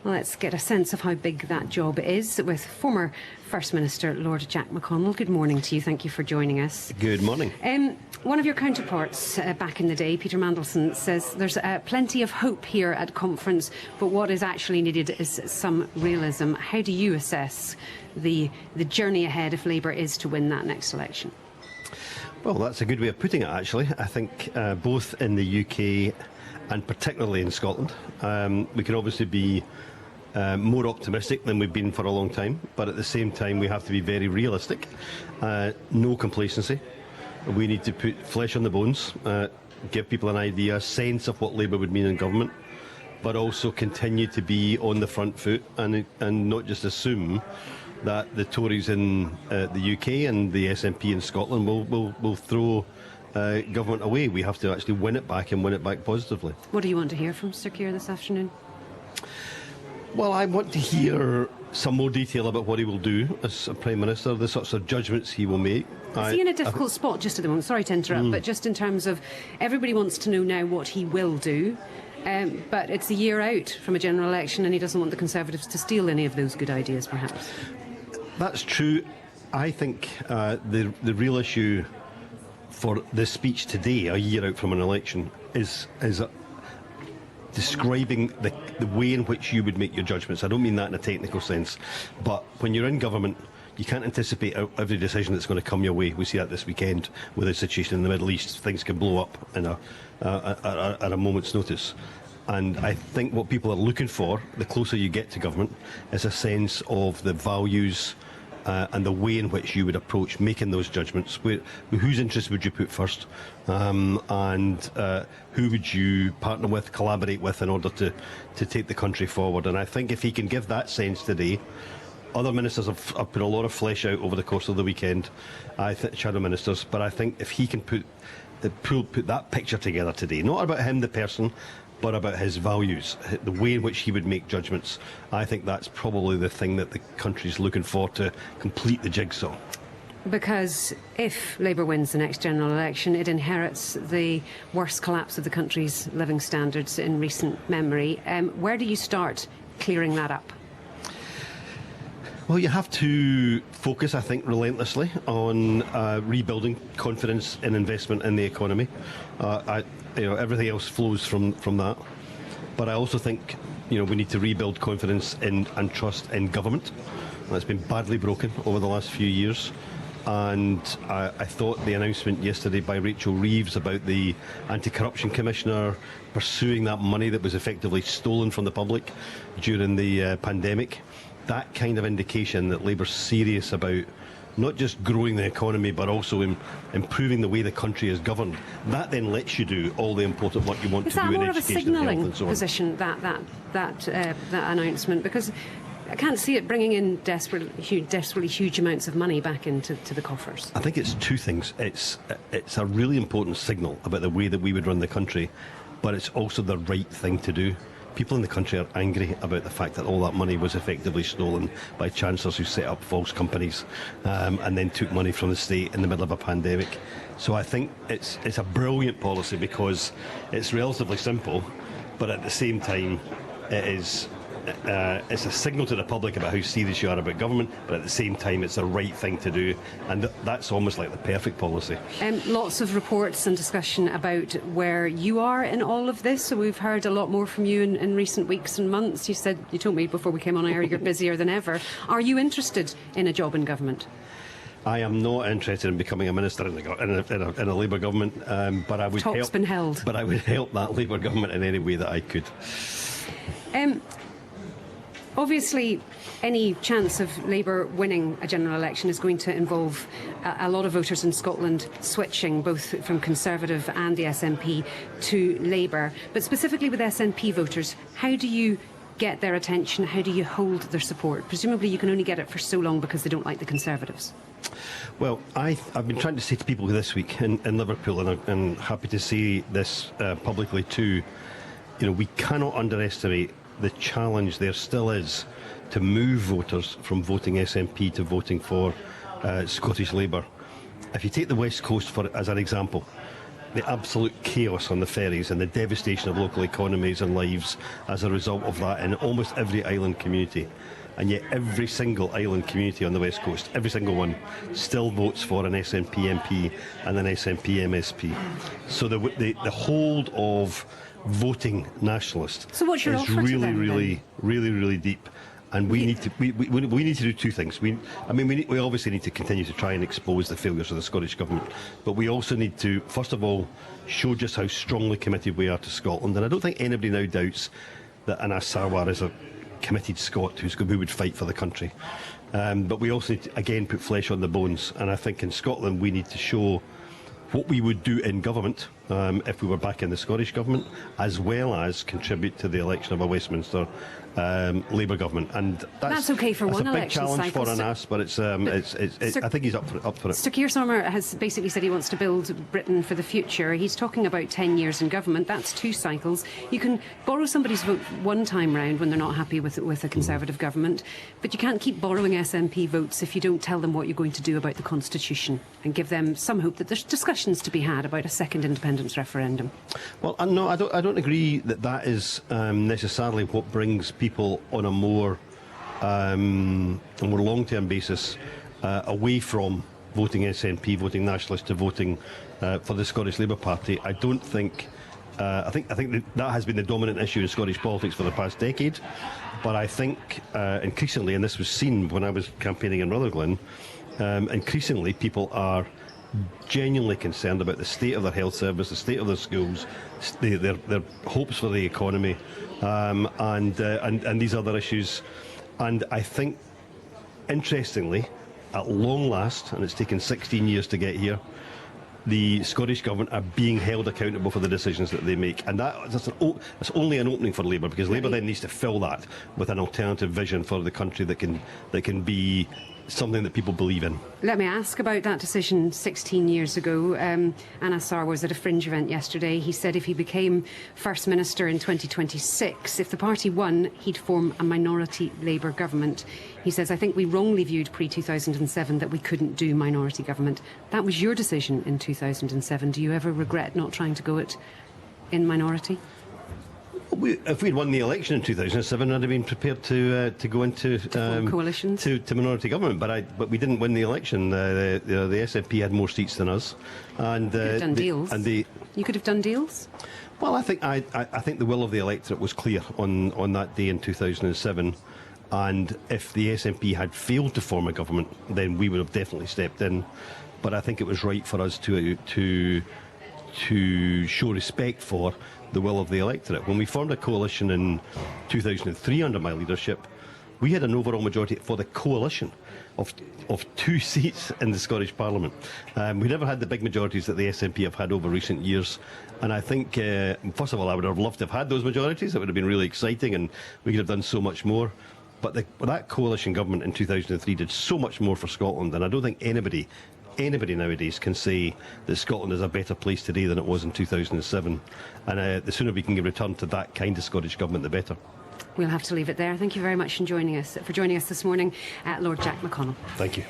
Well, let's get a sense of how big that job is with former First Minister Lord Jack McConnell. Good morning to you. Thank you for joining us. Good morning. One of your counterparts back in the day, Peter Mandelson, says there's plenty of hope here at conference, but what is actually needed is some realism. How do you assess the journey ahead if Labour is to win that next election? Well, that's a good way of putting it, actually. I think both in the UK and particularly in Scotland, we can obviously be more optimistic than we've been for a long time, but at the same time we have to be very realistic. No complacency. We need to put flesh on the bones, give people an idea, a sense of what Labour would mean in government, but also continue to be on the front foot and not just assume that the Tories in the UK and the SNP in Scotland will throw government away. We have to actually win it back and win it back positively. What do you want to hear from Sir Keir this afternoon? Well, I want to hear some more detail about what he will do as a Prime Minister, the sorts of judgments he will make. Is he in a difficult spot just at the moment? Sorry to interrupt, but just in terms of everybody wants to know now what he will do, but it's a year out from a general election and he doesn't want the Conservatives to steal any of those good ideas, perhaps. That's true. I think the real issue for this speech today, a year out from an election, is describing the way in which you would make your judgments. I don't mean that in a technical sense, but when you're in government, you can't anticipate every decision that's going to come your way. We see that this weekend with the situation in the Middle East. Things can blow up in at a moment's notice. And I think what people are looking for, the closer you get to government, is a sense of the values and the way in which you would approach making those judgments. Whose interests would you put first? And who would you partner with, collaborate with in order to take the country forward? And I think if he can give that sense today, other ministers have put a lot of flesh out over the course of the weekend, shadow ministers, but I think if he can put that picture together today, not about him the person, but about his values, the way in which he would make judgments, I think that's probably the thing that the country's looking for to complete the jigsaw. Because if Labour wins the next general election, it inherits the worst collapse of the country's living standards in recent memory. Where do you start clearing that up? Well, you have to focus, I think, relentlessly on rebuilding confidence in investment in the economy. Everything else flows from that. But I also think, we need to rebuild confidence and trust in government. That's been badly broken over the last few years. And I thought the announcement yesterday by Rachel Reeves about the Anti-Corruption Commissioner pursuing that money that was effectively stolen from the public during the pandemic, that kind of indication that Labour's serious about not just growing the economy but also improving the way the country is governed, that then lets you do all the important work you want to do in education and health and so on. Is that more of a signalling position, that announcement? Because I can't see it bringing in desperately huge amounts of money back into the coffers. I think it's two things. It's a really important signal about the way that we would run the country, but it's also the right thing to do. People in the country are angry about the fact that all that money was effectively stolen by chancellors who set up false companies and then took money from the state in the middle of a pandemic. So I think it's a brilliant policy because it's relatively simple, but at the same time it's a signal to the public about how serious you are about government, but at the same time it's the right thing to do, and that's almost like the perfect policy. Lots of reports and discussion about where you are in all of this, so we've heard a lot more from you in recent weeks and months. You told me before we came on air you're busier than ever. Are you interested in a job in government? I am not interested in becoming a minister in a Labour government, but I would Talk's been held. But I would help that Labour government in any way that I could. Obviously, any chance of Labour winning a general election is going to involve a lot of voters in Scotland switching both from Conservative and the SNP to Labour. But specifically with SNP voters, how do you get their attention? How do you hold their support? Presumably you can only get it for so long because they don't like the Conservatives. Well, I've been trying to say to people this week in Liverpool, and I'm happy to say this publicly too, we cannot underestimate the challenge there still is to move voters from voting SNP to voting for Scottish Labour. If you take the West Coast as an example, the absolute chaos on the ferries and the devastation of local economies and lives as a result of that in almost every island community. And yet every single island community on the West Coast, every single one, still votes for an SNP MP and an SNP MSP. So the hold of voting nationalists is really deep. And we need to do two things. We obviously need to continue to try and expose the failures of the Scottish Government, but we also need to, first of all, show just how strongly committed we are to Scotland. And I don't think anybody now doubts that Anas Sarwar is a committed Scot who would fight for the country. But we also need to, again, put flesh on the bones. And I think in Scotland we need to show what we would do in government if we were back in the Scottish Government, as well as contribute to the election of a Westminster Labour government. And that's okay for one election. It's a big election challenge cycle. for Anas, but I think he's up for it. Sir Keir Starmer has basically said he wants to build Britain for the future. He's talking about 10 years in government. That's 2 cycles. You can borrow somebody's vote one time round when they're not happy with a Conservative government, but you can't keep borrowing SNP votes if you don't tell them what you're going to do about the Constitution and give them some hope that there's discussions to be had about a second independence referendum. Well, no, I don't agree that is necessarily what brings people on a more long-term basis away from voting SNP, voting Nationalist, to voting for the Scottish Labour Party. I don't think. I think that has been the dominant issue in Scottish politics for the past decade. But I think increasingly, and this was seen when I was campaigning in Rutherglen, increasingly people are genuinely concerned about the state of their health service, the state of their schools, their hopes for the economy, and these other issues. And I think, interestingly, at long last, and it's taken 16 years to get here, the Scottish Government are being held accountable for the decisions that they make. And that's only an opening for Labour, because Labour then needs to fill that with an alternative vision for the country that can be something that people believe in. Let me ask about that decision 16 years ago. Anas Sarwar was at a Fringe event yesterday. He said if he became First Minister in 2026, if the party won, he'd form a minority Labour government. He says, I think we wrongly viewed pre-2007 that we couldn't do minority government. That was your decision in 2007. Do you ever regret not trying to go it in minority? If we'd won the election in 2007, I'd have been prepared to go into coalitions to minority government. But we didn't win the election. The SNP had more seats than us, and you could have done deals. You could have done deals. Well, I think the will of the electorate was clear on that day in 2007. And if the SNP had failed to form a government, then we would have definitely stepped in. But I think it was right for us to show respect for the will of the electorate. When we formed a coalition in 2003 under my leadership, we had an overall majority for the coalition of 2 seats in the Scottish Parliament. We never had the big majorities that the SNP have had over recent years. And I think, first of all, I would have loved to have had those majorities. It would have been really exciting, and we could have done so much more. But that coalition government in 2003 did so much more for Scotland, and I don't think anybody nowadays can say that Scotland is a better place today than it was in 2007. And the sooner we can return to that kind of Scottish government, the better. We'll have to leave it there. Thank you very much for joining us this morning, Lord Jack McConnell. Thank you.